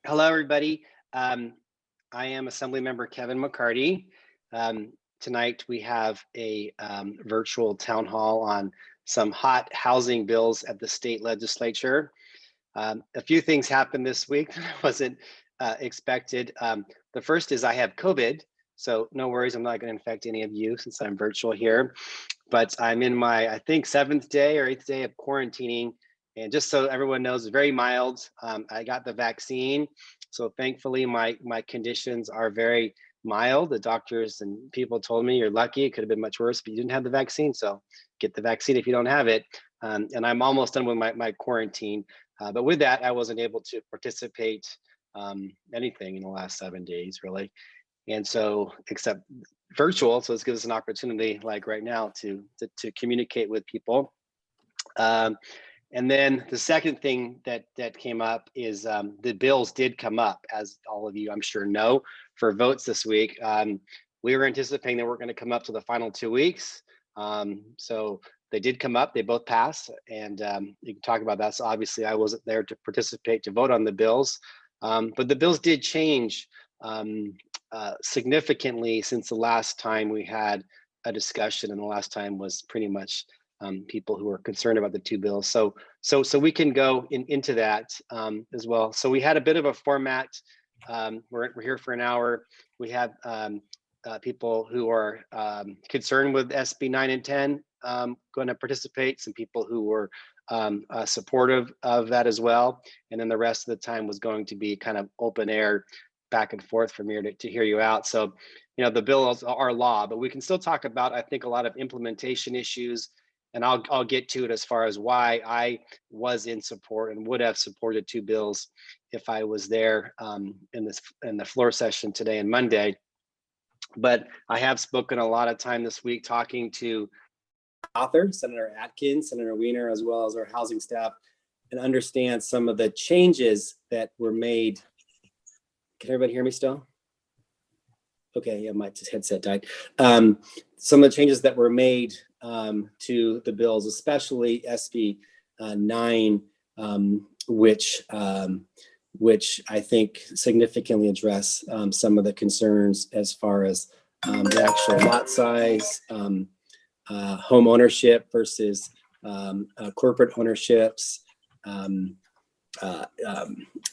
Hello, everybody. I am Assemblymember Kevin McCarty. Tonight we have a virtual town hall on some hot housing bills at the state legislature. A few things happened this week that wasn't expected. The first is I have COVID, so no worries, I'm not going to infect any of you since I'm virtual here. But I'm in my, I think, 7th day or 8th day of quarantining. And just so everyone knows, it's very mild. I got the vaccine. So thankfully, my conditions are very mild. The doctors and people told me you're lucky. It could have been much worse, but you didn't have the vaccine. So get the vaccine if you don't have it. And I'm almost done with my quarantine. But with that, I wasn't able to participate anything in the last 7 days, really. And so, except virtual, so this gives us an opportunity, like right now, to communicate with people. And then the second thing that came up is the bills did come up, as all of you I'm sure know, for votes this week. We were anticipating that we're going to come up to the final 2 weeks. So they did come up, they both passed, and you can talk about that. So obviously I wasn't there to participate to vote on the bills, but the bills did change significantly since the last time we had a discussion, and the last time was pretty much people who were concerned about the two bills. So we can go into that as well. So we had a bit of a format. We're here for an hour. We have people who are concerned with SB 9 and 10 going to participate, some people who were supportive of that as well. And then the rest of the time was going to be kind of open air, back and forth from here to hear you out. So, you know, the bills are law, but we can still talk about, I think, a lot of implementation issues. And I'll get to it as far as why I was in support and would have supported two bills if I was there in the floor session today and Monday. But I have spoken a lot of time this week talking to authors, Senator Atkins, Senator Wiener, as well as our housing staff, and understand some of the changes that were made. Can everybody hear me still? Okay, yeah, my headset died. Some of the changes that were made to the bills, especially SB 9, which I think significantly address some of the concerns as far as the actual lot size, home ownership versus corporate ownerships,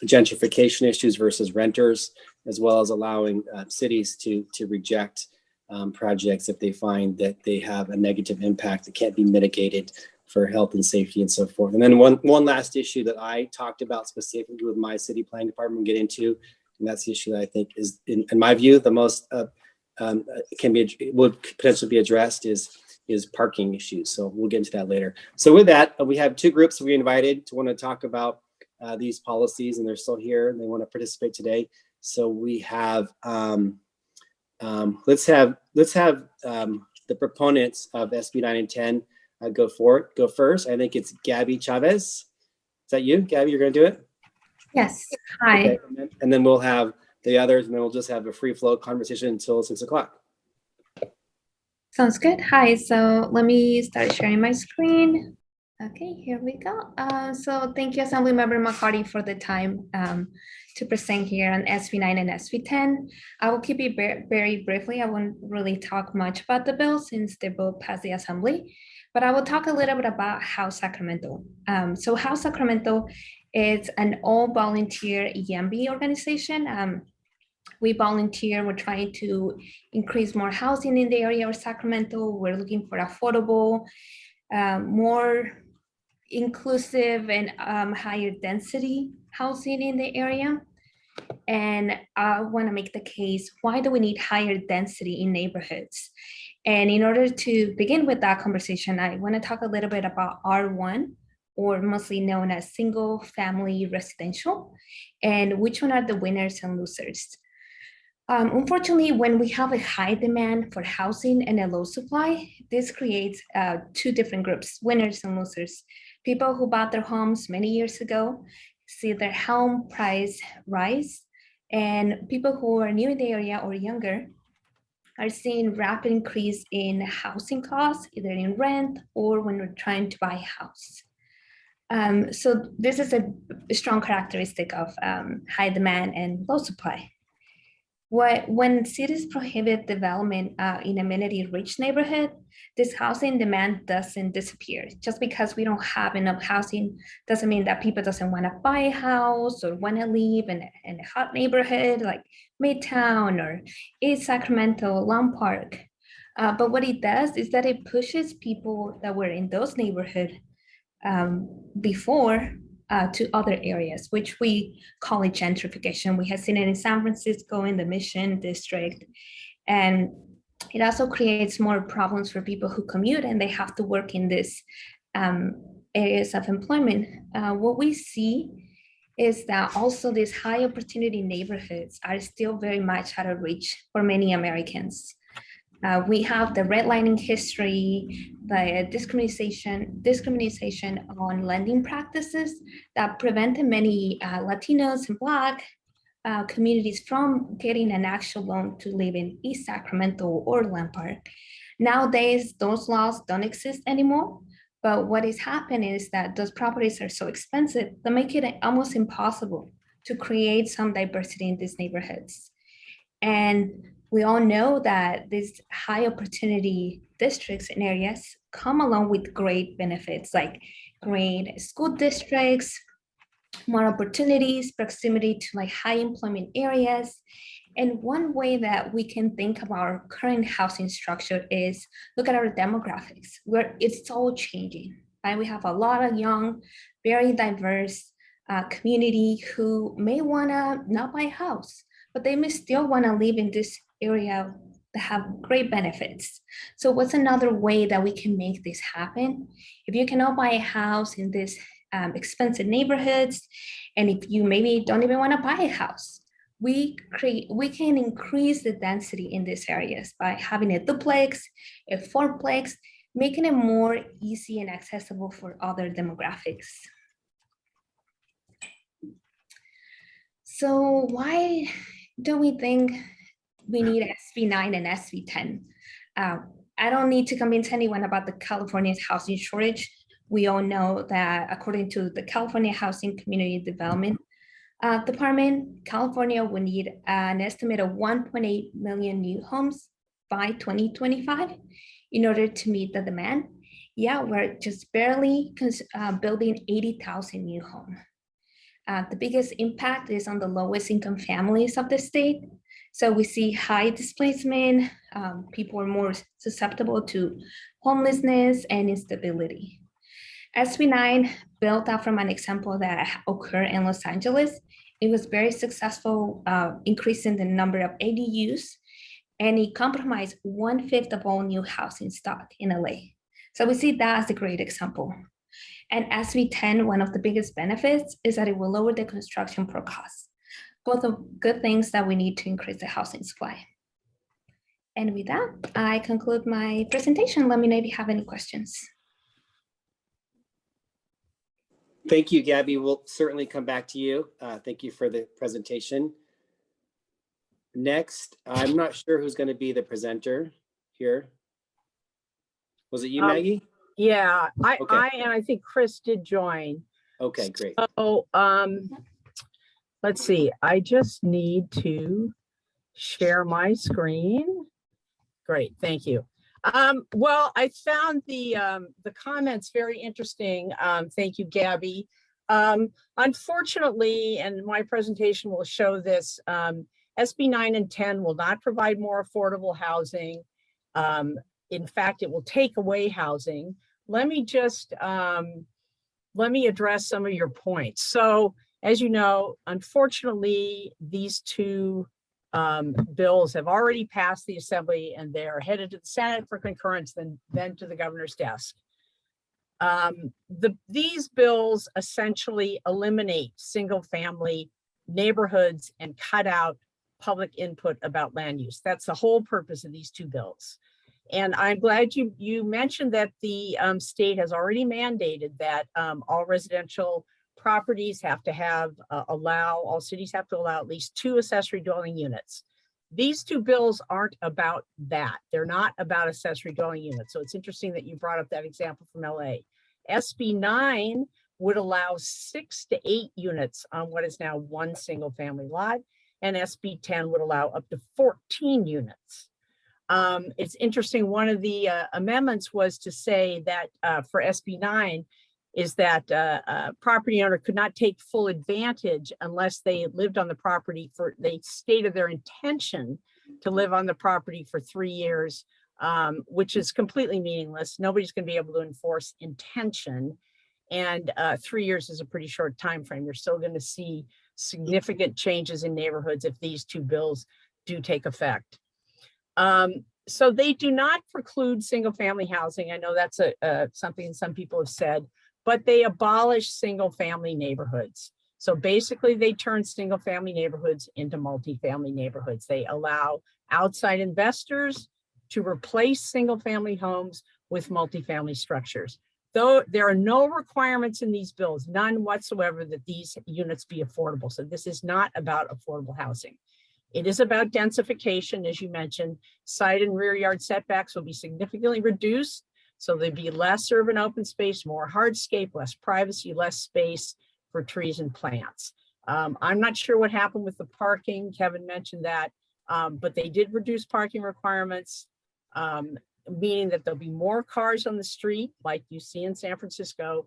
gentrification issues versus renters, as well as allowing cities to reject projects if they find that they have a negative impact that can't be mitigated for health and safety and so forth. And then one last issue that I talked about specifically with my city planning department get into, and that's the issue that I think is, in my view, the most would potentially be addressed is parking issues. So we'll get into that later. So with that, we have two groups we invited to want to talk about these policies, and they're still here and they want to participate today. So we have let's have the proponents of SB 9 and 10 go first. I think it's Gabby Chavez. Is that you, Gabby? You're going to do it? Yes. Hi. Okay. And then we'll have the others, and then we'll just have a free flow conversation until 6 o'clock. Sounds good. Hi. So let me start sharing my screen. Okay, here we go. So thank you, Assemblymember McCarty, for the time to present here on SB 9 and SB 10. I will keep it very briefly. I won't really talk much about the bill since they both passed the Assembly, but I will talk a little bit about House Sacramento. So House Sacramento is an all-volunteer EMB organization. We volunteer, we're trying to increase more housing in the area of Sacramento. We're looking for affordable, more inclusive and higher density housing in the area. And I want to make the case, why do we need higher density in neighborhoods? And in order to begin with that conversation, I want to talk a little bit about R1, or mostly known as single family residential, and which one are the winners and losers. Unfortunately, when we have a high demand for housing and a low supply, this creates two different groups, winners and losers. People who bought their homes many years ago see their home price rise, and people who are new in the area or younger are seeing rapid increase in housing costs, either in rent or when we're trying to buy a house. So this is a strong characteristic of high demand and low supply. When cities prohibit development in amenity-rich neighborhood, this housing demand doesn't disappear. Just because we don't have enough housing doesn't mean that people doesn't want to buy a house or want to live in a hot neighborhood like Midtown or East Sacramento, Long Park. But what it does is that it pushes people that were in those neighborhoods before to other areas, which we call it gentrification. We have seen it in San Francisco, in the Mission District, and it also creates more problems for people who commute and they have to work in these areas of employment. What we see is that also these high opportunity neighborhoods are still very much out of reach for many Americans. We have the redlining history, the discrimination on lending practices that prevented many Latinos and Black communities from getting an actual loan to live in East Sacramento or Land Park. Nowadays, those laws don't exist anymore. But what is happening is that those properties are so expensive that make it almost impossible to create some diversity in these neighborhoods. And we all know that these high opportunity districts and areas come along with great benefits like great school districts, more opportunities, proximity to like high employment areas. And one way that we can think of our current housing structure is look at our demographics, where it's all changing. Right? We have a lot of young, very diverse community who may wanna not buy a house, but they may still wanna live in this area that have great benefits. So what's another way that we can make this happen? If you cannot buy a house in this expensive neighborhoods, and if you maybe don't even want to buy a house, we can increase the density in these areas by having a duplex, a fourplex, making it more easy and accessible for other demographics. So why do we think we need SB9 and SB10? I don't need to convince anyone about the California's housing shortage. We all know that according to the California Housing Community Development Department, California will need an estimate of 1.8 million new homes by 2025 in order to meet the demand. Yeah, we're just barely building 80,000 new homes. The biggest impact is on the lowest income families of the state. So we see high displacement, people are more susceptible to homelessness and instability. SB9 built out from an example that occurred in Los Angeles. It was very successful, increasing the number of ADUs, and it compromised 1/5 of all new housing stock in LA. So we see that as a great example. And SB10, one of the biggest benefits is that it will lower the construction pro cost. Both are good things that we need to increase the housing supply. And with that, I conclude my presentation. Let me know if you have any questions. Thank you, Gabby. We'll certainly come back to you. Thank you for the presentation. Next, I'm not sure who's going to be the presenter here. Was it you, Maggie? Yeah, Okay. I think Chris did join. Okay, great. So let's see. I just need to share my screen. Great, thank you. Well, I found the comments very interesting. Thank you, Gabby. Unfortunately, and my presentation will show this, SB9 and 10 will not provide more affordable housing. In fact, it will take away housing. Let me just, let me address some of your points. So, as you know, unfortunately, these two bills have already passed the Assembly and they're headed to the Senate for concurrence, then to the governor's desk. These bills essentially eliminate single-family neighborhoods and cut out public input about land use. That's the whole purpose of these two bills. And I'm glad you mentioned that the state has already mandated that all residential properties have to have, all cities have to allow at least 2 accessory dwelling units. These two bills aren't about that. They're not about accessory dwelling units. So it's interesting that you brought up that example from LA. SB9 would allow 6 to 8 units on what is now one single family lot, and SB 10 would allow up to 14 units. It's interesting, one of the amendments was to say that for SB 9 is that a property owner could not take full advantage unless they lived on the property they stated their intention to live on the property for 3 years, which is completely meaningless. Nobody's going to be able to enforce intention. And 3 years is a pretty short time frame. You're still going to see significant changes in neighborhoods if these two bills do take effect. So they do not preclude single family housing. I know that's something some people have said, but they abolish single family neighborhoods. So basically they turn single family neighborhoods into multifamily neighborhoods. They allow outside investors to replace single family homes with multifamily structures. Though there are no requirements in these bills, none whatsoever, that these units be affordable. So this is not about affordable housing. It is about densification, as you mentioned. Side and rear yard setbacks will be significantly reduced. So there'd be less urban open space, more hardscape, less privacy, less space for trees and plants. I'm not sure what happened with the parking. Kevin mentioned that, but they did reduce parking requirements, meaning that there'll be more cars on the street like you see in San Francisco,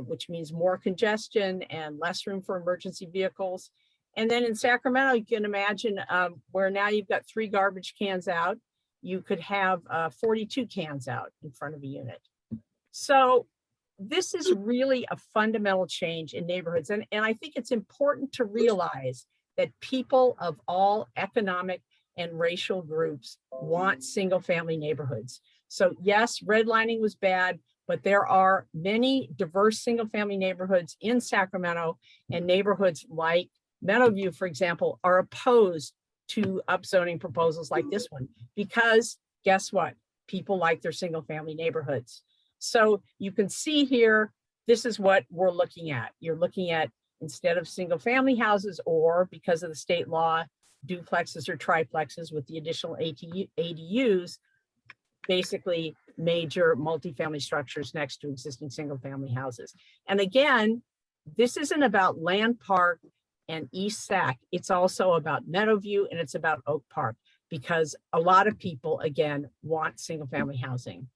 which means more congestion and less room for emergency vehicles. And then in Sacramento, you can imagine where now you've got 3 garbage cans out, you could have 42 cans out in front of a unit. So this is really a fundamental change in neighborhoods. And I think it's important to realize that people of all economic and racial groups want single family neighborhoods. So yes, redlining was bad, but there are many diverse single family neighborhoods in Sacramento, and neighborhoods like Meadowview, for example, are opposed to upzoning proposals like this one, because guess what? People like their single family neighborhoods. So you can see here, this is what we're looking at. You're looking at, instead of single family houses, or because of the state law, duplexes or triplexes with the additional ADUs, basically major multifamily structures next to existing single family houses. And again, this isn't about Land Park and East Sac. It's also about Meadowview, and it's about Oak Park, because a lot of people, again, want single family housing.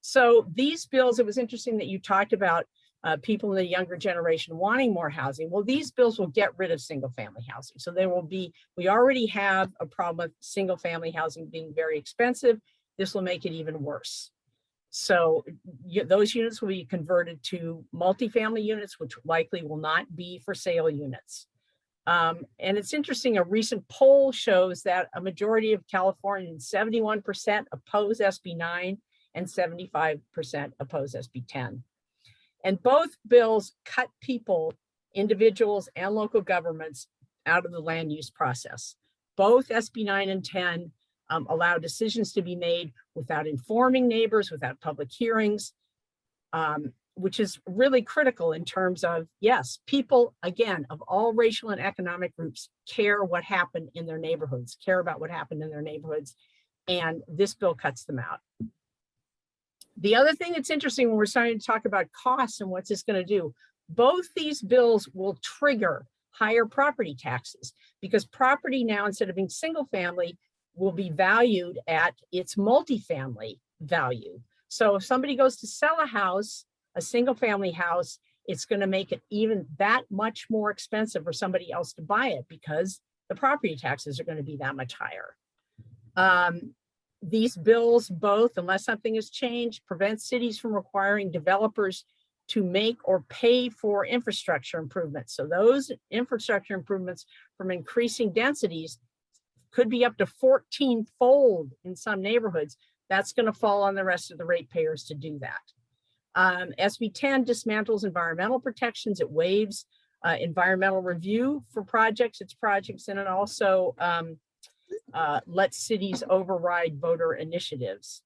So these bills, it was interesting that you talked about people in the younger generation wanting more housing. Well, these bills will get rid of single family housing. So there will be, we already have a problem with single family housing being very expensive. This will make it even worse. So those units will be converted to multifamily units, which likely will not be for sale units. And it's interesting, a recent poll shows that a majority of Californians, 71% oppose SB 9 and 75% oppose SB 10. And both bills cut people, individuals and local governments, out of the land use process. Both SB 9 and 10 allow decisions to be made without informing neighbors, without public hearings, which is really critical in terms of, yes, people, again, of all racial and economic groups care what happened in their neighborhoods, care about what happened in their neighborhoods, and this bill cuts them out. The other thing that's interesting when we're starting to talk about costs and what's this going to do, both these bills will trigger higher property taxes, because property now, instead of being single family, will be valued at its multifamily value. So if somebody goes to sell a house, a single family house, it's going to make it even that much more expensive for somebody else to buy it, because the property taxes are going to be that much higher. These bills both, unless something has changed, prevent cities from requiring developers to make or pay for infrastructure improvements. So those infrastructure improvements from increasing densities could be up to 14-fold in some neighborhoods. That's going to fall on the rest of the ratepayers to do that. SB 10 dismantles environmental protections. It waives environmental review for projects, and it also lets cities override voter initiatives.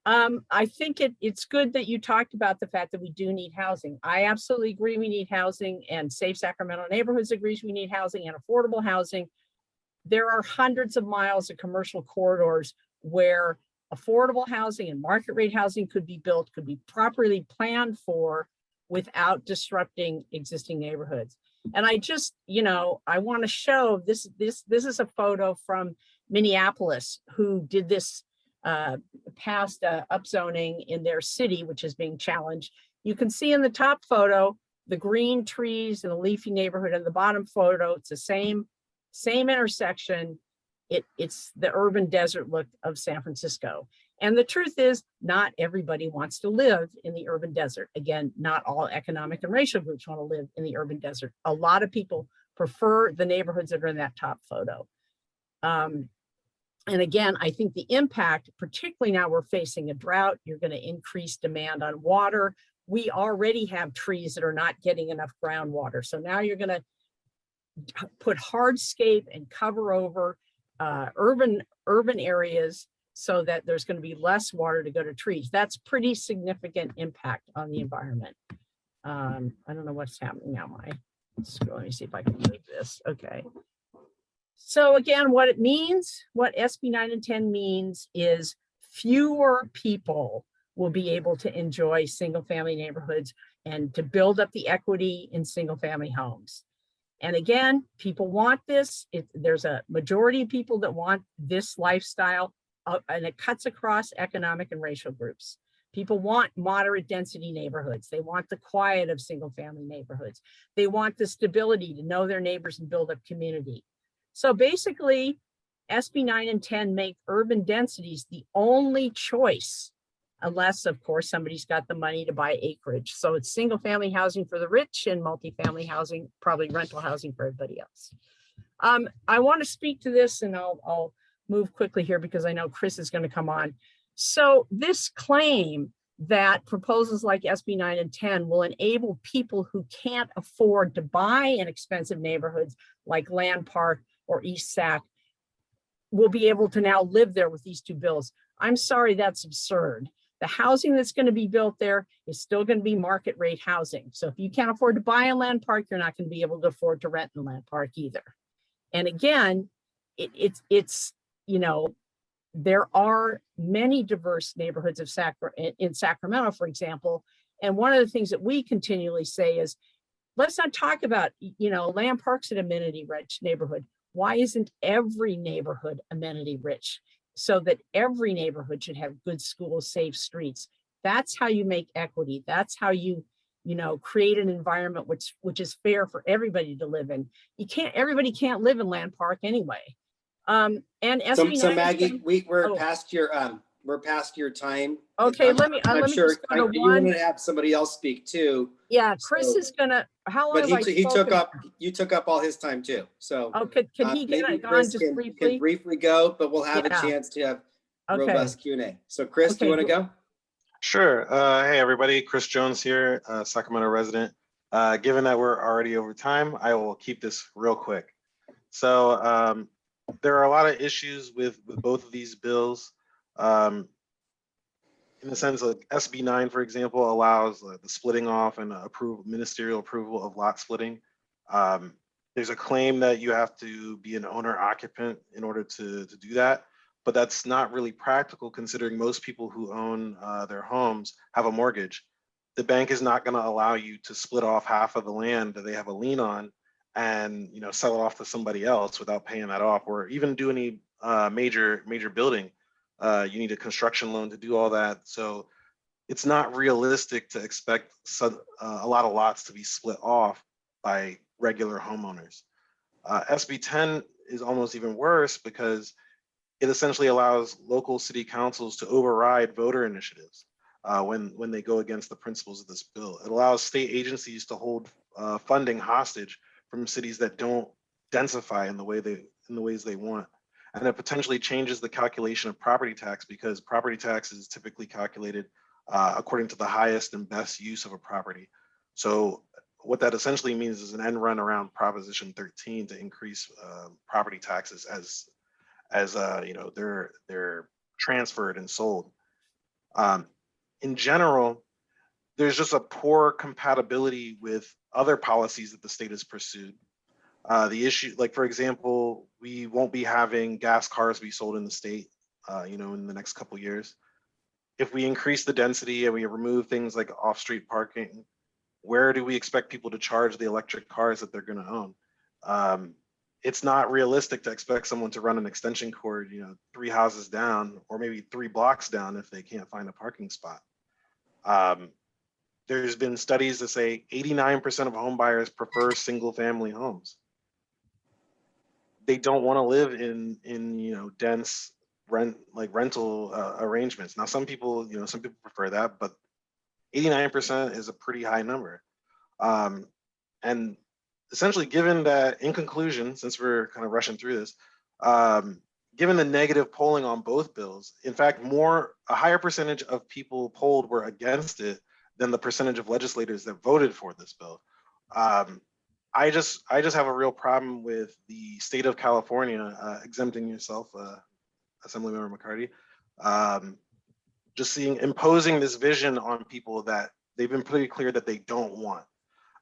I think it's good that you talked about the fact that we do need housing. I absolutely agree we need housing, and Safe Sacramento Neighborhoods agrees we need housing and affordable housing. There are hundreds of miles of commercial corridors where affordable housing and market rate housing could be built, could be properly planned for, without disrupting existing neighborhoods. And I just, I want to show this is a photo from Minneapolis, who did this past upzoning in their city, which is being challenged. You can see in the top photo, the green trees and the leafy neighborhood. In the bottom photo, it's the same intersection. It's the urban desert look of San Francisco. And the truth is, not everybody wants to live in the urban desert. Again, not all economic and racial groups want to live in the urban desert. A lot of people prefer the neighborhoods that are in that top photo. And again, I think the impact, particularly now we're facing a drought, you're going to increase demand on water. We already have trees that are not getting enough groundwater. So now you're going to put hardscape and cover over urban areas so that there's going to be less water to go to trees. That's pretty significant impact on the environment. I don't know what's happening now. Let me see if I can move this. Okay. So again, what it means, what SB910 means is fewer people will be able to enjoy single family neighborhoods and to build up the equity in single family homes. And again, people want this. There's a majority of people that want this lifestyle, and it cuts across economic and racial groups. People want moderate density neighborhoods. They want the quiet of single family neighborhoods. They want the stability to know their neighbors and build up community. So basically, SB9 and 10 make urban densities the only choice, unless, of course, somebody's got the money to buy acreage. So it's single family housing for the rich and multifamily housing, probably rental housing for everybody else. I want to speak to this, and I'll move quickly here because I know Chris is going to come on. So this claim that proposals like SB9 and 10 will enable people who can't afford to buy in expensive neighborhoods like Land Park or East Sac will be able to now live there with these two bills. I'm sorry, that's absurd. The housing that's going to be built there is still going to be market rate housing. So if you can't afford to buy in Land Park, you're not going to be able to afford to rent in Land Park either. And again, it's there are many diverse neighborhoods of in Sacramento, for example. And one of the things that we continually say is, let's not talk about, Land Park's an amenity rich neighborhood. Why isn't every neighborhood amenity rich? So that every neighborhood should have good schools, safe streets. That's how you make equity. That's how you, create an environment which is fair for everybody to live in. Everybody can't live in Land Park anyway. And so Maggie, we're past your time. Okay, let me sure just go to you one. want to have somebody else speak too. Yeah, Chris is gonna. How long? But you took up all his time too. So can he get it on just briefly? Can briefly go, but we'll have a chance to have robust Q&A. So Chris, do you want to go? Sure. Hey everybody, Chris Jones here, Sacramento resident. Given that we're already over time, I will keep this real quick. So there are a lot of issues with both of these bills. In the sense of SB9, for example, allows the splitting off and ministerial approval of lot splitting. There's a claim that you have to be an owner occupant in order to do that, but that's not really practical considering most people who own their homes have a mortgage. The bank is not going to allow you to split off half of the land that they have a lien on and sell it off to somebody else without paying that off, or even do any major building. You need a construction loan to do all that. So it's not realistic to expect a lot of lots to be split off by regular homeowners. SB 10 is almost even worse because it essentially allows local city councils to override voter initiatives when they go against the principles of this bill. It allows state agencies to hold funding hostage from cities that don't densify in the ways they want. And it potentially changes the calculation of property tax because property tax is typically calculated according to the highest and best use of a property. So what that essentially means is an end run around Proposition 13 to increase property taxes as they're transferred and sold. In general, there's just a poor compatibility with other policies that the state has pursued. The issue, like for example, we won't be having gas cars be sold in the state, in the next couple of years. If we increase the density and we remove things like off-street parking, where do we expect people to charge the electric cars that they're going to own? It's not realistic to expect someone to run an extension cord, 3 houses down or maybe 3 blocks down if they can't find a parking spot. There's been studies that say 89% of home buyers prefer single family homes. They don't want to live in dense rental arrangements. Now, some people prefer that, but 89% is a pretty high number. And essentially, given that, in conclusion, since we're kind of rushing through this, given the negative polling on both bills, in fact, a higher percentage of people polled were against it than the percentage of legislators that voted for this bill. I just have a real problem with the state of California exempting yourself, Assemblymember McCarty, imposing this vision on people that they've been pretty clear that they don't want.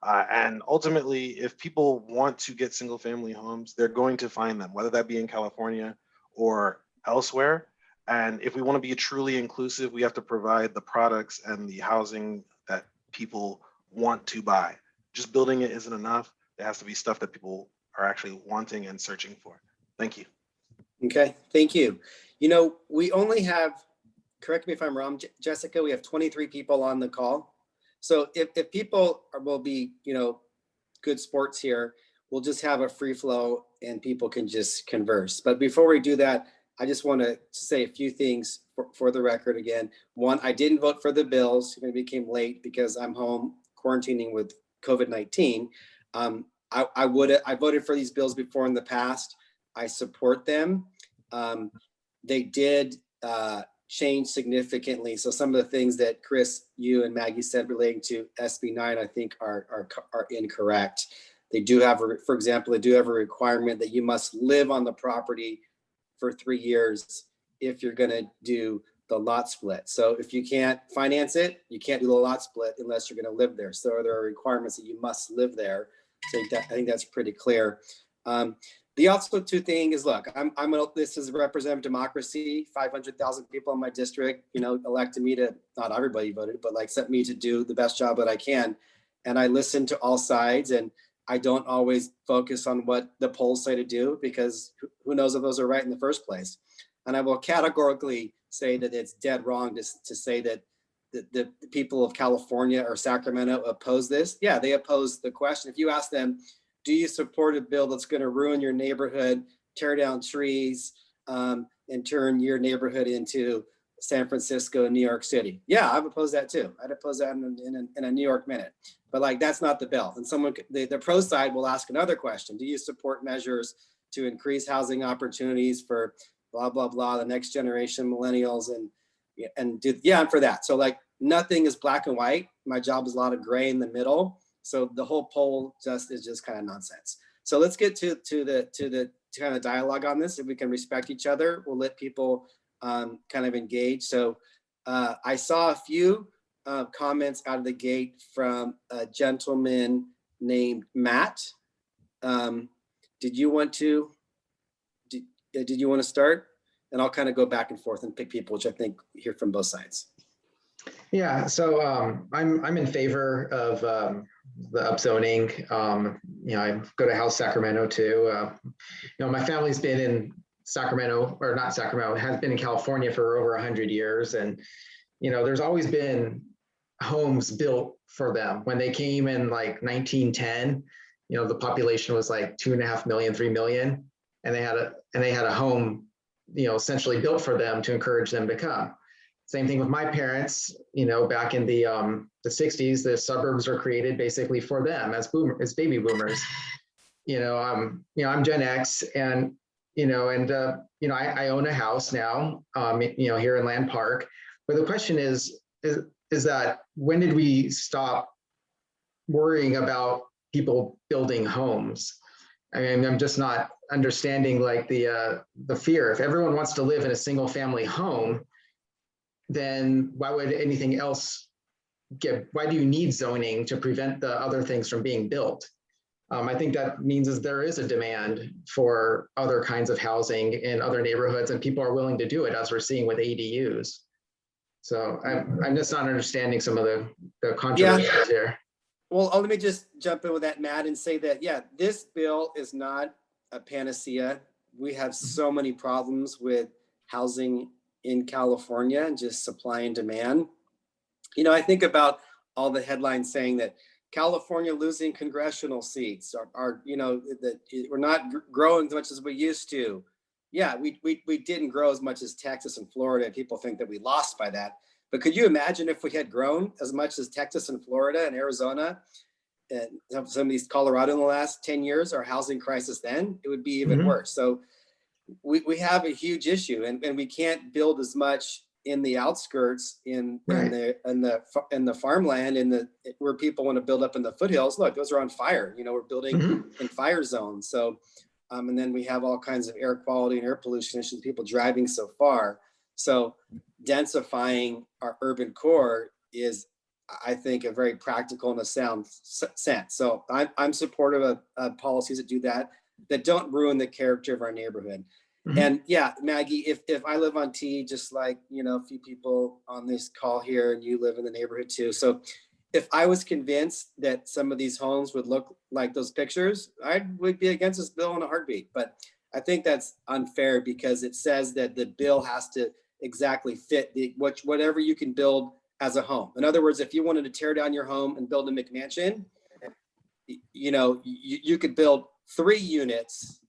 And ultimately, if people want to get single family homes, they're going to find them, whether that be in California or elsewhere. And if we want to be truly inclusive, we have to provide the products and the housing that people want to buy. Just building it isn't enough. There has to be stuff that people are actually wanting and searching for. Thank you. Okay, thank you. We only have, correct me if I'm wrong, Jessica, we have 23 people on the call. So if people will be, good sports here, we'll just have a free flow and people can just converse. But before we do that, I just want to say a few things for the record again. One, I didn't vote for the bills. It became late because I'm home quarantining with COVID-19. I voted for these bills before in the past. I support them. They did change significantly. So some of the things that Chris, you and Maggie said relating to SB9, I think are incorrect. They do have, for example, they do have a requirement that you must live on the property for 3 years if you're going to do the lot split. So if you can't finance it, you can't do the lot split unless you're going to live there. So there are requirements that you must live there. So I think that's pretty clear. The also two thing is, look, this is representative democracy. 500,000 people in my district, elected me to, not everybody voted, but set me to do the best job that I can. And I listen to all sides, and I don't always focus on what the polls say to do, because who knows if those are right in the first place. And I will categorically say that it's dead wrong to say that the people of California or Sacramento oppose this. Yeah, they oppose the question. If you ask them, do you support a bill that's going to ruin your neighborhood, tear down trees, and turn your neighborhood into San Francisco and New York City? Yeah, I've opposed that too. I'd oppose that in a New York minute. But that's not the bill. And the pro side will ask another question. Do you support measures to increase housing opportunities for blah, blah, blah, the next generation millennials? I'm for that. So nothing is black and white. My job is a lot of gray in the middle. So the whole poll is just kind of nonsense. So let's get to the kind of dialogue on this. If we can respect each other, we'll let people kind of engage. So I saw a few comments out of the gate from a gentleman named Matt. Did you want to start? And I'll kind of go back and forth and pick people, which I think hear from both sides. Yeah, so I'm in favor of the upzoning. I go to House Sacramento too. My family's been in Sacramento, or not Sacramento, has been in California for over 100 years. And, there's always been homes built for them. When they came in 1910, the population was 2.5 million, 3 million. And they had a home, essentially built for them to encourage them to come. Same thing with my parents, back in the 60s, the suburbs were created basically for them as baby boomers. I'm Gen X, and I own a house now, here in Land Park. But the question is that when did we stop worrying about people building homes? I mean, I'm just not understanding the fear. If everyone wants to live in a single family home, then why would anything else why do you need zoning to prevent the other things from being built? I think that means there is a demand for other kinds of housing in other neighborhoods, and people are willing to do it, as we're seeing with ADUs. So I'm just not understanding some of the controversies here. Well, let me just jump in with that, Matt, and say that, yeah, this bill is not a panacea. We have so many problems with housing in California and just supply and demand. You know, I think about all the headlines saying that California losing congressional seats, are you know, that we're not growing as much as we used to. Yeah, we didn't grow as much as Texas and Florida. People think that we lost by that. But could you imagine if we had grown as much as Texas and Florida and Arizona and some of these Colorado in the last 10 years, our housing crisis then, it would be even worse. So we have a huge issue, and we can't build as much in the outskirts in the farmland where people want to build up in the foothills. Look, those are on fire. You know, we're building in fire zones. So and then we have all kinds of air quality and air pollution issues, people driving so far. So densifying our urban core is, I think, a very practical and a sound sense. So I'm supportive of policies that do that, that don't ruin the character of our neighborhood. And yeah, Maggie, if I live on T, just like, you know, a few people on this call here, and you live in the neighborhood too. So if I was convinced that some of these homes would look like those pictures, I would be against this bill in a heartbeat. But I think that's unfair because it says that the bill has to exactly fit whatever you can build as a home. In other words, if you wanted to tear down your home and build a McMansion, you know, you could build 3 units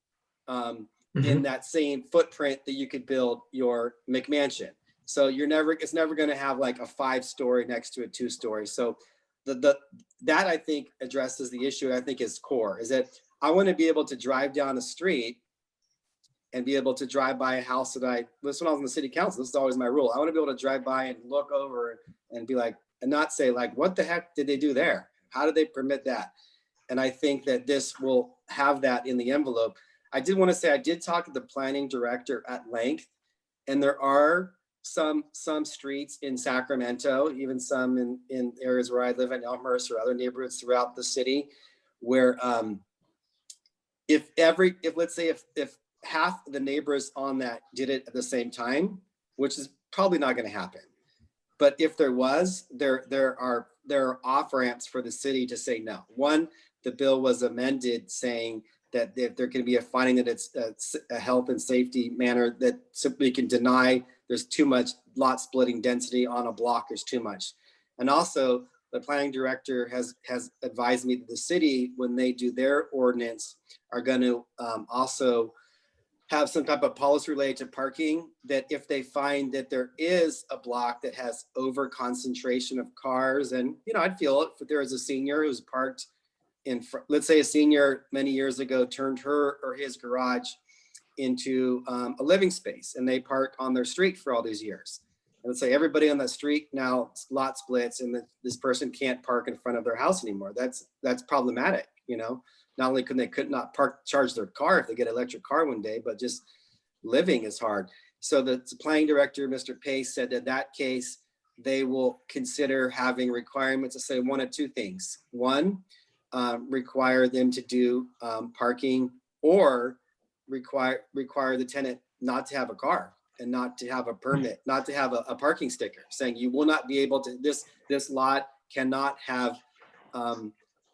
in that same footprint that you could build your McMansion. So it's never going to have like a 5-story next to a 2-story. So that I think addresses the issue. I think is core, is that I want to be able to drive down a street and be able to drive by a house that this when I was in the city council, this is always my rule. I want to be able to drive by and look over and be like, and not say like, what the heck did they do there? How did they permit that? And I think that this will have that in the envelope. I did want to say, I did talk to the planning director at length, and there are some streets in Sacramento, even some in areas where I live in Elmhurst or other neighborhoods throughout the city, where if let's say if half the neighbors on that did it at the same time, which is probably not going to happen, but if there was, there are off ramps for the city to say no. One, the bill was amended saying that if there can be a finding that it's a health and safety manner, that simply can deny there's too much lot splitting density on a block, there's too much. And also the planning director has advised me that the city, when they do their ordinance, are going to also have some type of policy related to parking, that if they find that there is a block that has over concentration of cars, and, you know, I'd feel it if there is a senior who's parked let's say a senior many years ago turned her or his garage into a living space, and they park on their street for all these years. And let's say everybody on that street now lot splits, and this person can't park in front of their house anymore. That's problematic, you know. Not only could not charge their car if they get an electric car one day, but just living is hard. So the planning director, Mr. Pace, said that that case, they will consider having requirements to say one of 2 things. One, require them to do parking, or require the tenant not to have a car and not to have a permit, not to have a parking sticker saying you will not be able to, this lot cannot have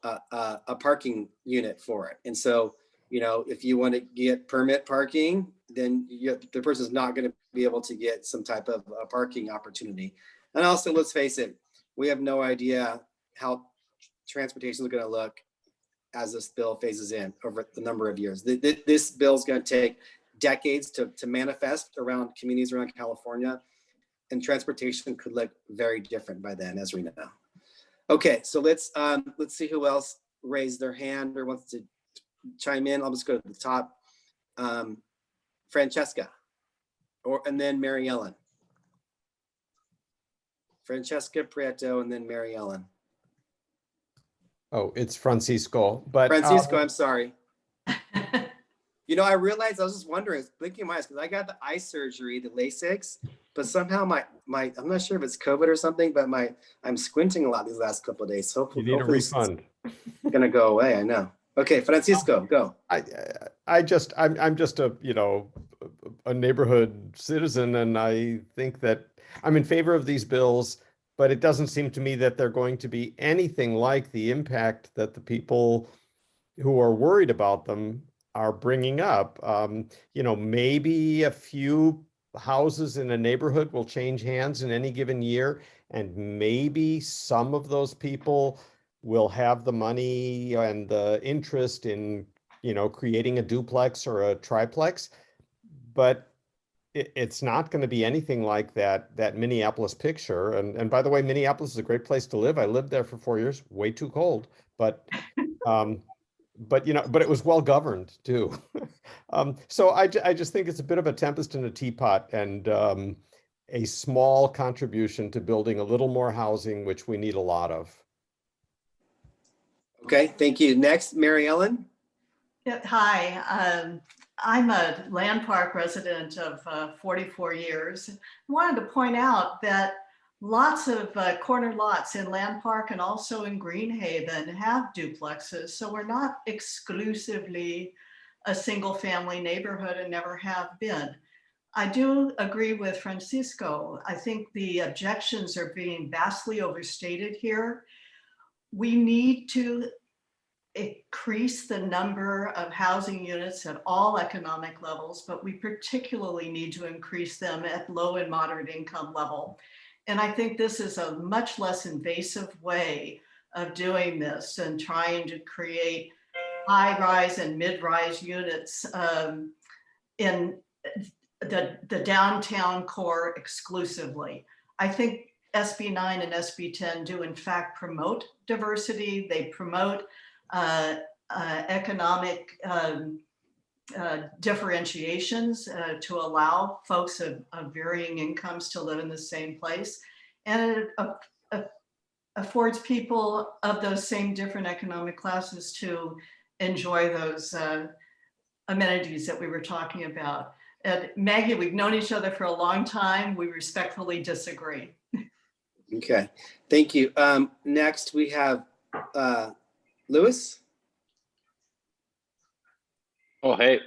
a parking unit for it. And so, you know, if you want to get permit parking, then the person's not going to be able to get some type of a parking opportunity. And also, let's face it, we have no idea how transportation is going to look as this bill phases in over the number of years. This bill is going to take decades to manifest around communities around California, and transportation could look very different by then, as we know. Okay, so let's see who else raised their hand or wants to chime in. I'll just go to the top. Francesca, and then Mary Ellen. Francesca Prieto, and then Mary Ellen. Oh, it's Francisco, but Francisco, I'm sorry. You know, I realized, I was just wondering, blinking my eyes, because I got the eye surgery, the LASIX, but somehow my I'm not sure if it's COVID or something, but I'm squinting a lot these last couple of days. So you need a refund. It's gonna go away, I know. Okay, Francisco, go. I'm just a, you know, a neighborhood citizen, and I think that I'm in favor of these bills, but it doesn't seem to me that they're going to be anything like the impact that the people who are worried about them are bringing up. Maybe a few houses in a neighborhood will change hands in any given year, and maybe some of those people will have the money and the interest in, creating a duplex or a triplex, but it's not going to be anything like that Minneapolis picture. And by the way, Minneapolis is a great place to live. I lived there for 4 years, way too cold, but it was well governed too. So I just think it's a bit of a tempest in a teapot, and a small contribution to building a little more housing, which we need a lot of. Okay, thank you. Next, Mary Ellen. Yeah, hi, I'm a Land Park resident of 44 years. I wanted to point out that lots of corner lots in Land Park and also in Greenhaven have duplexes. So we're not exclusively a single family neighborhood and never have been. I do agree with Francisco. I think the objections are being vastly overstated here. We need to increase the number of housing units at all economic levels, but we particularly need to increase them at low and moderate income level. And I think this is a much less invasive way of doing this and trying to create high-rise and mid-rise units in the downtown core exclusively. I think SB9 and SB10 do in fact promote diversity. They promote economic differentiations to allow folks of varying incomes to live in the same place. And it affords people of those same different economic classes to enjoy those amenities that we were talking about. And Maggie, we've known each other for a long time. We respectfully disagree. Okay, thank you. Next we have Louis. Oh, hey,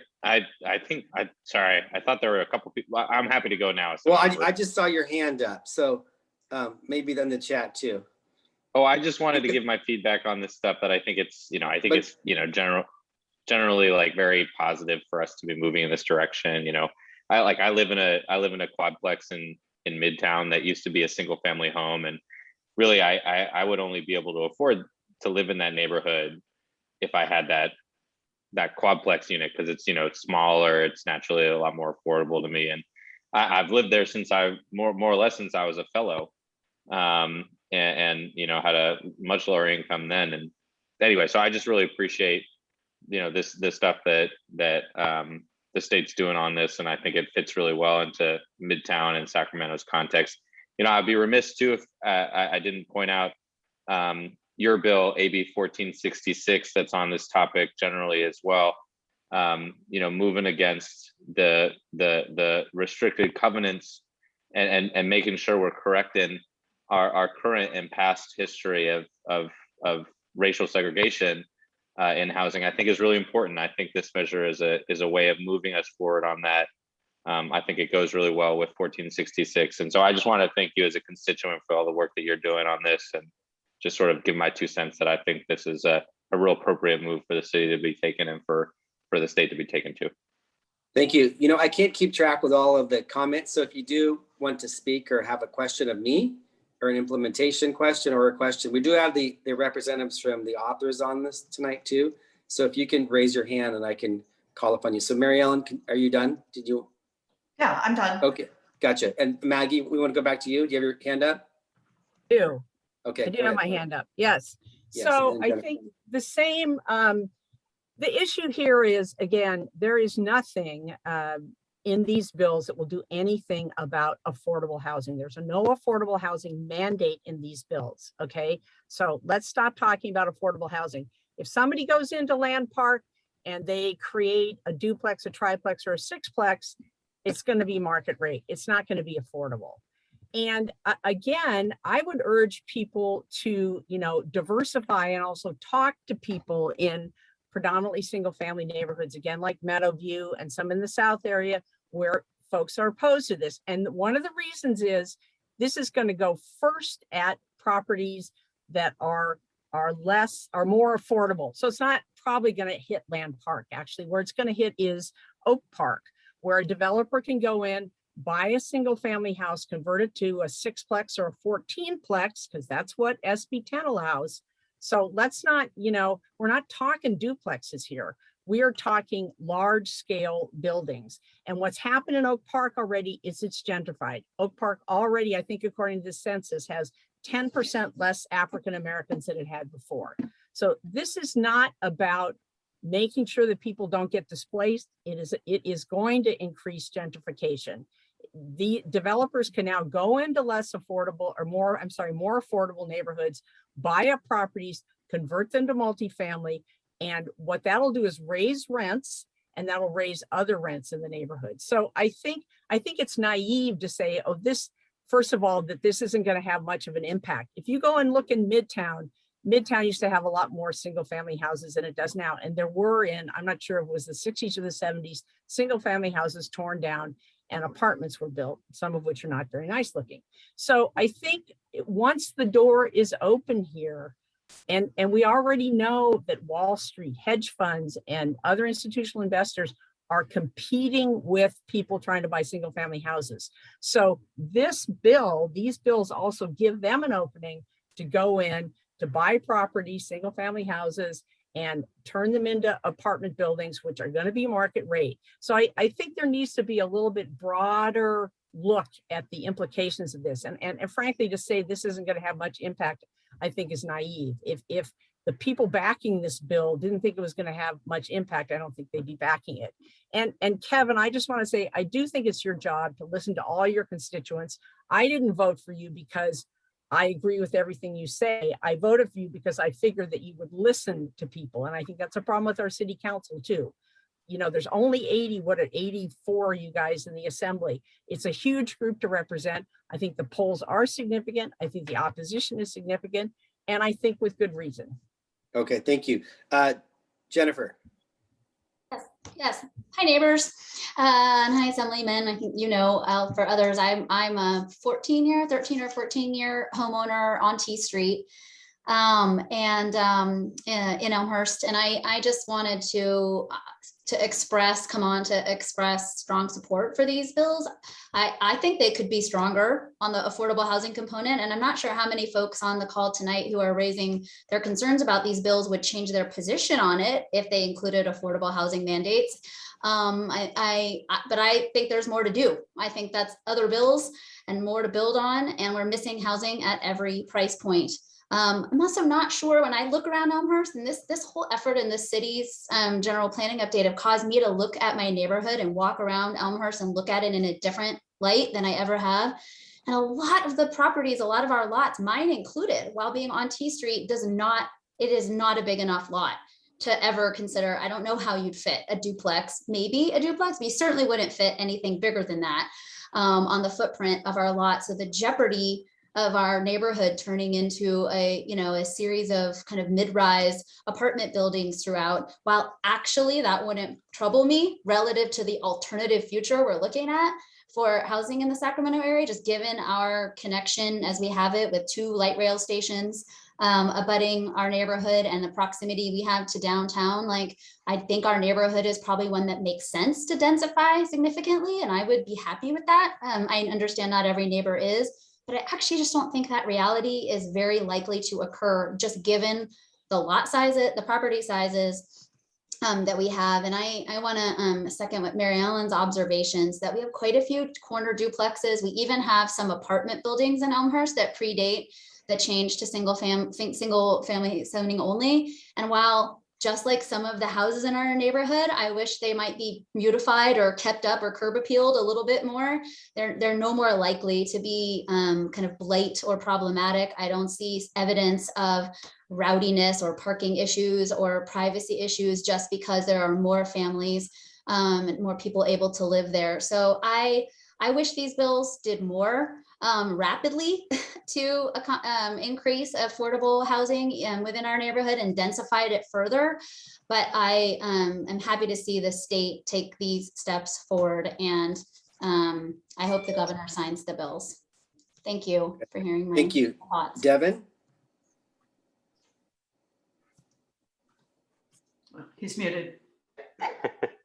sorry, I thought there were a couple people. I'm happy to go now. Well, I just saw your hand up, so maybe then the chat too. Oh, I just wanted to give my feedback on this stuff, that I think it's, it's generally like very positive for us to be moving in this direction. I live in a quadplex in Midtown that used to be a single family home, and really I would only be able to afford to live in that neighborhood if I had that quadplex unit, because it's it's smaller, it's naturally a lot more affordable to me. And I've lived there since more or less since I was a fellow, and had a much lower income then. And anyway, so I just really appreciate this stuff that the state's doing on this, and I think it fits really well into Midtown and Sacramento's context. I'd be remiss too if I didn't point out your bill, AB 1466, that's on this topic generally as well. Moving against the restricted covenants and making sure we're correcting our current and past history of racial segregation in housing, I think is really important. I think this measure is a way of moving us forward on that. I think it goes really well with 1466. And so I just want to thank you as a constituent for all the work that you're doing on this, and just sort of give my 2 cents that I think this is a real appropriate move for the city to be taken, and for the state to be taken to. Thank you. I can't keep track with all of the comments. So if you do want to speak or have a question of me, or an implementation question, or a question, we do have the representatives from the authors on this tonight too. So if you can raise your hand and I can call upon you. So Mary Ellen, are you done? Did you? Yeah, I'm done. Okay, gotcha. And Maggie, we want to go back to you. Do you have your hand up? I do. Okay. I do have my hand up. Yes. So I think the same, the issue here is, again, there is nothing in these bills that will do anything about affordable housing. There's no affordable housing mandate in these bills. Okay. So let's stop talking about affordable housing. If somebody goes into Land Park and they create a duplex, a triplex, or a sixplex, it's going to be market rate. It's not going to be affordable. And again, I would urge people to, diversify and also talk to people in predominantly single family neighborhoods, again, like Meadowview and some in the South area, where folks are opposed to this. And one of the reasons is This is going to go first at properties that are more affordable. So it's not probably going to hit Land Park. Actually, where it's going to hit is Oak Park, where a developer can go in, buy a single family house, convert it to a 6-plex or a 14-plex, because that's what SB10 allows. So let's not, we're not talking duplexes here. We are talking large scale buildings. And what's happened in Oak Park already is it's gentrified. Oak Park already, I think, according to the census, has 10% less African Americans than it had before. So this is not about making sure that people don't get displaced. It is going to increase gentrification. The developers can now go into less affordable or more affordable neighborhoods, buy up properties, convert them to multifamily. And what that'll do is raise rents, and that'll raise other rents in the neighborhood. So I think it's naive to say, oh, first of all, that this isn't going to have much of an impact. If you go and look in Midtown used to have a lot more single family houses than it does now. And there were I'm not sure if it was the 60s or the 70s, single family houses torn down and apartments were built, some of which are not very nice looking. So I think once the door is open here, and we already know that Wall Street, hedge funds, and other institutional investors are competing with people trying to buy single family houses. So these bills also give them an opening to go in, to buy property, single family houses, and turn them into apartment buildings, which are going to be market rate. So I think there needs to be a little bit broader look at the implications of this. And frankly, to say this isn't going to have much impact, I think is naive. If the people backing this bill didn't think it was going to have much impact, I don't think they'd be backing it. And Kevin, I just want to say, I do think it's your job to listen to all your constituents. I didn't vote for you because I agree with everything you say. I voted for you because I figured that you would listen to people. And I think that's a problem with our city council too. There's only 84 you guys in the assembly. It's a huge group to represent. I think the polls are significant. I think the opposition is significant, and I think with good reason. Okay, thank you. Jennifer. Yes. Hi, neighbors. And hi, Assemblyman. I think for others, I'm a 13 or 14-year homeowner on T Street in Elmhurst. And I just wanted to express strong support for these bills. I think they could be stronger on the affordable housing component. And I'm not sure how many folks on the call tonight who are raising their concerns about these bills would change their position on it if they included affordable housing mandates. But I think there's more to do. I think that's other bills and more to build on, and we're missing housing at every price point. I'm also not sure, when I look around Elmhurst, and this whole effort in the city's general planning update have caused me to look at my neighborhood and walk around Elmhurst and look at it in a different light than I ever have. And a lot of the properties, a lot of our lots, mine included, while being on T Street, it is not a big enough lot to ever consider. I don't know how you'd fit a duplex, maybe a duplex, but you certainly wouldn't fit anything bigger than that on the footprint of our lot. So the jeopardy of our neighborhood turning into a series of kind of mid-rise apartment buildings throughout, while actually that wouldn't trouble me relative to the alternative future we're looking at for housing in the Sacramento area, just given our connection as we have it with 2 light rail stations abutting our neighborhood and the proximity we have to downtown. Like, I think our neighborhood is probably one that makes sense to densify significantly, and I would be happy with that. I understand not every neighbor is, but I actually just don't think that reality is very likely to occur, just given the lot sizes, the property sizes that we have. And I want to second what Mary Ellen's observations, that we have quite a few corner duplexes. We even have some apartment buildings in Elmhurst that predate the change to single family zoning only. And while just like some of the houses in our neighborhood, I wish they might be beautified or kept up or curb appealed a little bit more, they're no more likely to be kind of blight or problematic. I don't see evidence of rowdiness or parking issues or privacy issues just because there are more families and more people able to live there. So I wish these bills did more rapidly to increase affordable housing within our neighborhood and densified it further. But I am happy to see the state take these steps forward, and I hope the governor signs the bills. Thank you for hearing my Thank you. thoughts. Devin? He's muted.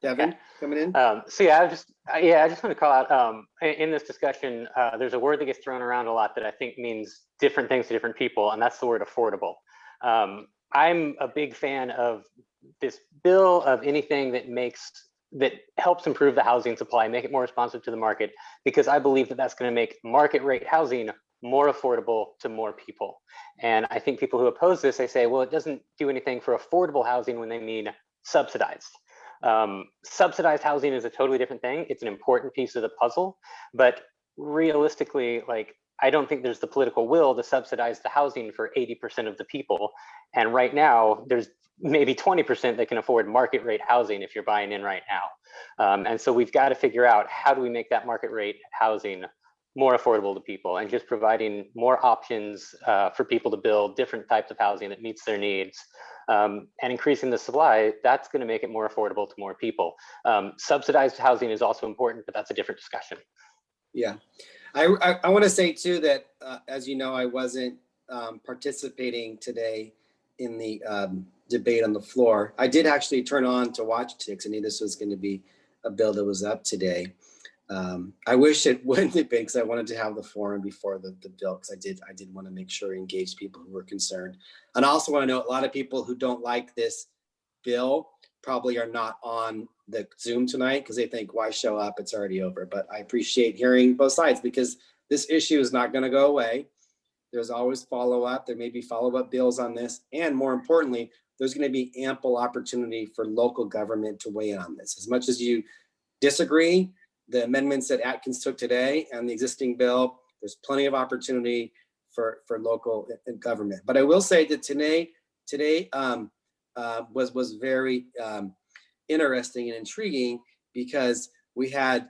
Devin, coming in? So yeah, I just want to call out in this discussion, there's a word that gets thrown around a lot that I think means different things to different people, and that's the word affordable. I'm a big fan of this bill, of anything that helps improve the housing supply, make it more responsive to the market, because I believe that that's going to make market rate housing more affordable to more people. And I think people who oppose this, they say, well, it doesn't do anything for affordable housing when they mean subsidized. Subsidized housing is a totally different thing. It's an important piece of the puzzle, but realistically, like, I don't think there's the political will to subsidize the housing for 80% of the people. And right now, there's maybe 20% that can afford market rate housing if you're buying in right now. And so we've got to figure out, how do we make that market rate housing more affordable to people, and just providing more options for people to build different types of housing that meets their needs, and increasing the supply. That's going to make it more affordable to more people. Subsidized housing is also important, but that's a different discussion. Yeah, I want to say too that, as you know, I wasn't participating today in the debate on the floor. I did actually turn on to watch it because I knew this was going to be a bill that was up today. I wish it wouldn't have been, because I wanted to have the forum before the bill, because I did want to make sure I engaged people who were concerned. And I also want to know, a lot of people who don't like this bill probably are not on the Zoom tonight because they think, why show up? It's already over. But I appreciate hearing both sides, because this issue is not going to go away. There's always follow-up. There may be follow-up bills on this. And more importantly, there's going to be ample opportunity for local government to weigh in on this. As much as you disagree, the amendments that Atkins took today and the existing bill, there's plenty of opportunity for local government. But I will say that today was very interesting and intriguing, because we had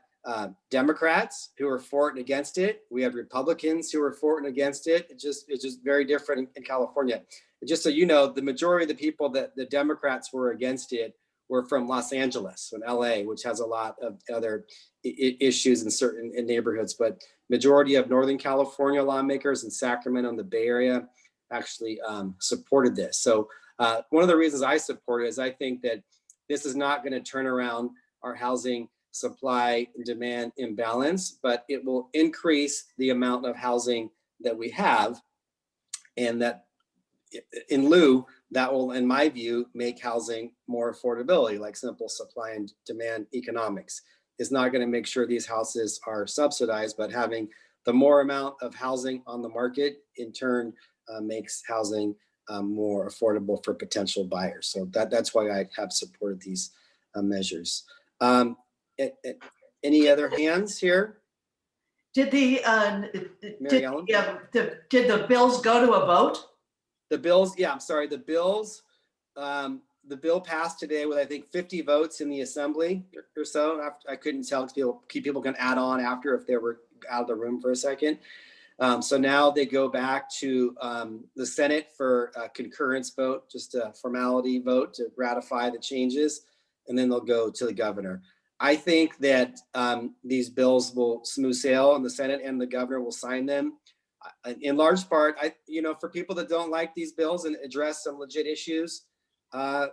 Democrats who were for it and against it. We had Republicans who were for it and against it. It's just very different in California. And just so you know, the majority of the people that the Democrats were against it were from Los Angeles and LA, which has a lot of other issues in certain neighborhoods. But majority of Northern California lawmakers in Sacramento and the Bay Area actually supported this. So one of the reasons I support it is I think that this is not going to turn around our housing supply and demand imbalance, but it will increase the amount of housing that we have. And that in lieu, that will, in my view, make housing more affordability, like simple supply and demand economics. It's not going to make sure these houses are subsidized, but having the more amount of housing on the market in turn makes housing more affordable for potential buyers. So that's why I have supported these measures. Any other hands here? Did the bills go to a vote? The bills, yeah, I'm sorry. The bills, the bill passed today with, I think, 50 votes in the assembly or so. I couldn't tell because people can add on after if they were out of the room for a second. So now they go back to the Senate for a concurrence vote, just a formality vote to ratify the changes, and then they'll go to the governor. I think that these bills will smooth sail in the Senate and the governor will sign them. In large part, for people that don't like these bills and address some legit issues,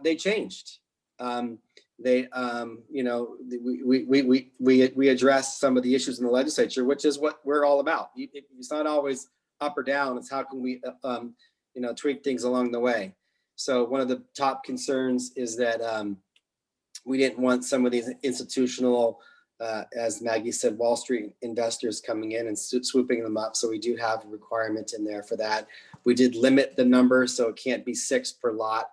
they changed. We address some of the issues in the legislature, which is what we're all about. It's not always up or down. It's how can we, tweak things along the way. So one of the top concerns is that we didn't want some of these institutional, as Maggie said, Wall Street investors coming in and swooping them up. So we do have a requirement in there for that. We did limit the number, so it can't be 6 per lot.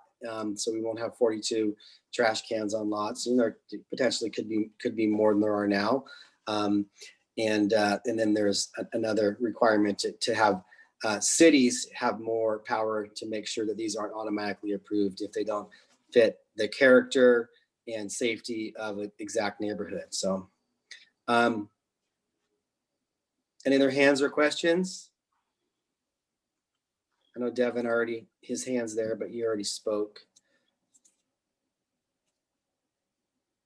So we won't have 42 trash cans on lots. There potentially could be more than there are now. And then there's another requirement to have cities have more power to make sure that these aren't automatically approved if they don't fit the character and safety of an exact neighborhood. So any other hands or questions? I know Devin already, his hand's there, but you already spoke.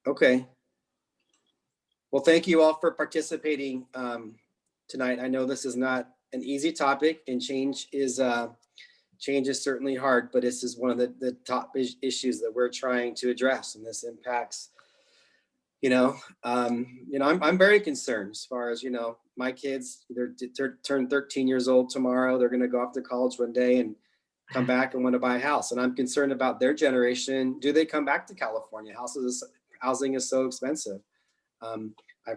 Okay. Well, thank you all for participating tonight. I know this is not an easy topic, and change is certainly hard, but this is one of the top issues that we're trying to address, and this impacts, I'm very concerned as far as, my kids, they're turn 13 years old tomorrow. They're going to go off to college one day and come back and want to buy a house. And I'm concerned about their generation. Do they come back to California? Housing is so expensive. I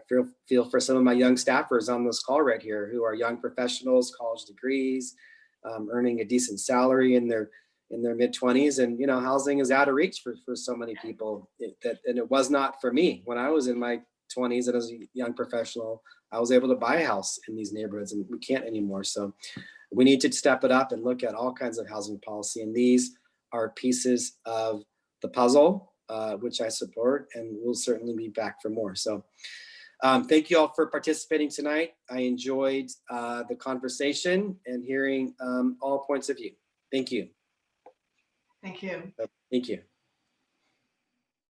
feel for some of my young staffers on this call right here who are young professionals, college degrees, earning a decent salary in their mid-20s, and housing is out of reach for so many people. And it was not for me when I was in my 20s and as a young professional. I was able to buy a house in these neighborhoods, and we can't anymore. So we need to step it up and look at all kinds of housing policy, and these are pieces of the puzzle, which I support, and we'll certainly be back for more. So thank you all for participating tonight. I enjoyed the conversation and hearing all points of view. Thank you. Thank you. Thank you.